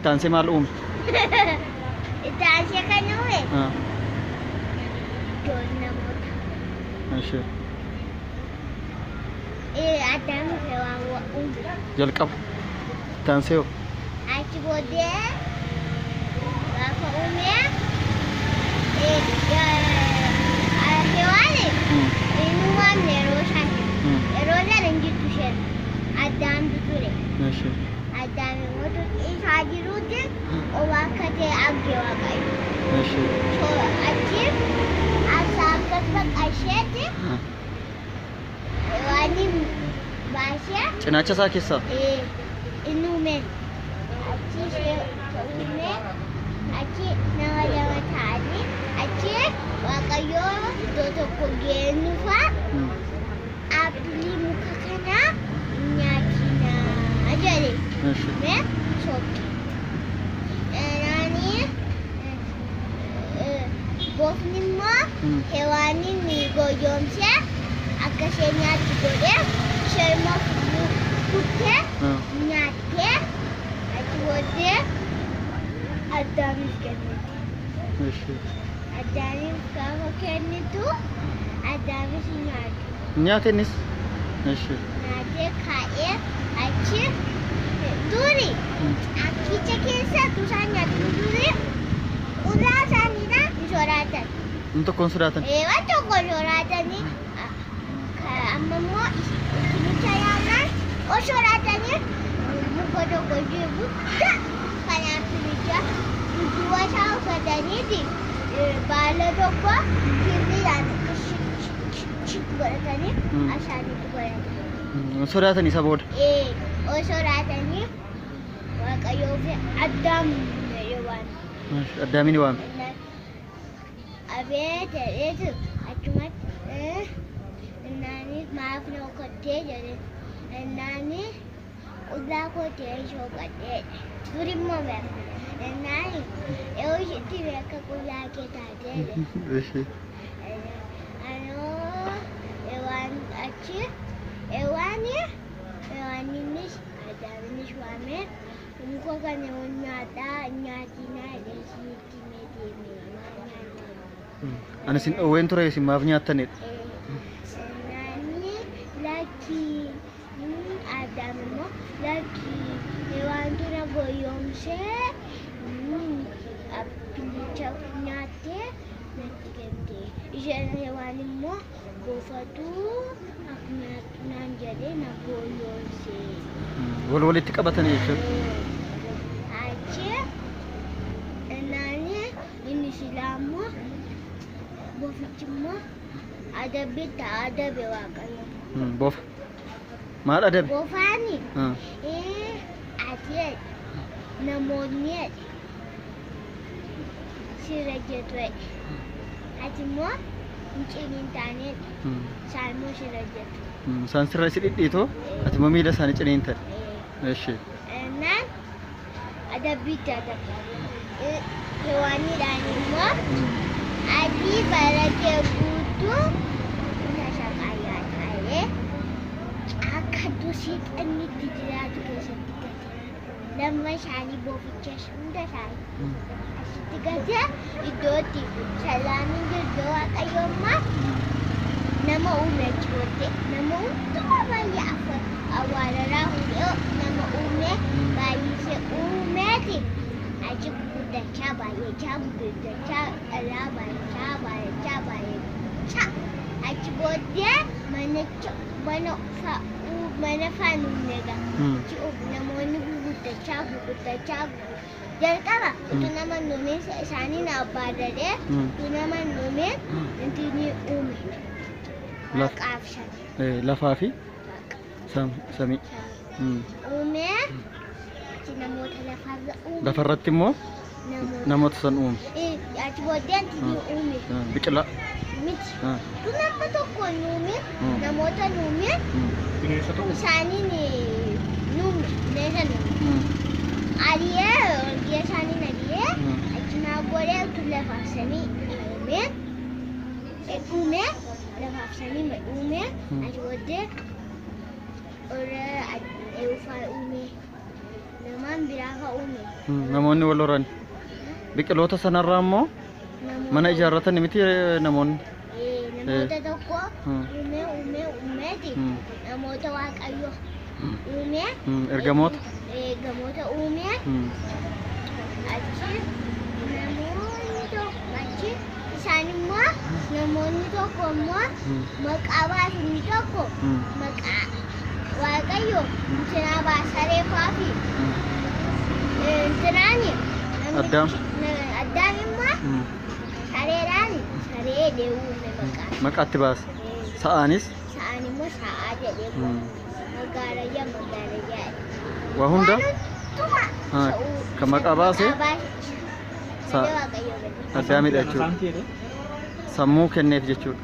التانسي مال أم التانسي كانوا جونا موت ماشي أدم هوا وأم جلقب تانسيو أشي بودي بابا أمي هوالي إنه ما نروشان روزا رنجي تشين أدم تطوري ماشي أدم موت إيش هاجي روتي وواكتي أجي واقعي ماشي شو أشي أساقط بق أشيتي واني باشا ጭናቻ ሳኬሳ إنه من أشي شيء من أشي نوايا متعلي أشي واقعيو دوتو كوجينوفا أبلي مكاكنا نياكينا أجري ماشي من شوك أناني بوفني ما هواني نيجو يومشة أكشنيا تقولي شرما كوكة نياتة أتودي أدامي كنتي ماشي أدامي كافو كنتو أدامي سنياتي نياتنس ماشي نياتي كاية أشي دوري أكيد كيسة توسانيا دوري ولا سانينا شوراتة انتو كونسراتن وانتو كونسراتني أمامو إسميتايانا وشوراتني مكودو كوجيبو كنا فينيجا dua tahun katanya di baladoko kiri yang kecil beratnya asal itu beratnya. Soratani sabot. Oh soratani. Wakayofi Adam Yawan. Adam ini wan. Abe itu cuma nani maaf no kote jadi nani udah kote shokat duri mau ber. Nani, eu tive que cuidar que tá dele. Deixa. Eu anish, ada anish wame. Muka kan yang nyata nyatina desi timedi. Ana sin owen tuh si maaf nyata nih. Nani lagi ada mo lagi. Hewan tu nak goyong se. Apilicha nyate nanti ganti. Ijan hewan mo gofatu akna nanjade na goyong se. Wal tikabatan itu. Aje nani ini silamu bofichmo ada beta ada bewakan. Bof. Mal ada. Bofani. Aje namanya Sirajat Ajmo Mungkin internet Salmo Sirajat Sansira sedikit itu Ati memilih sana cerita Masih Nan ada berita Hewani dan Imo Adi barake butuh Nasa kaya Akadusik Ani tidak juga lama shani boficha sudah shani asitigaja idoti salami jodo akayoma nama ume chote nama untu bayi apa awalnya udah nama ume bayi se ume ti aja kuda cabai ca ala bayi cabai ca aja bodya mana fanu nega ci nama ni Tacagu. Jadi apa? Itu nama nomen sani na pada deh. Itu nama nomen nanti ni umi. Afshan. Lafafi. Sami. Umi. Cina mau lafafi umi. Lafarat mo? Nama tusan Ya coba dia nanti ni umi. Bicala. Mit. Itu nama tu kon umi. Nama tu umi. Ini satu. Sani ni umi. Nesa umi. Dia sani na dia. Cina boleh tu lafafsani ume. Lafafsani ume. Aja boleh orang eufa ume. namaan biraa ka'uume. Namoonni wal horan. Biqiloota sanarraa immoo mana ijaarratan miti namoonni. Namoota tokko uumeeti. Namoota waaqayyo uume. Ergamoota. Ergamoota uume. Achi namoonni tokko achi isaan immoo namoonni tokko immoo maqaa baasni tokko maqaa waaqayyo intinaa baasaree faafi intinaani Addaam immoo sareedhaani saree deewuume maqaatti baasa. Sa'aanis immoo sa'aa jedhee magaalaa waa hunda kan maqaa baase Addaamidha jechuudha. Sammuu kenneef jechuudha.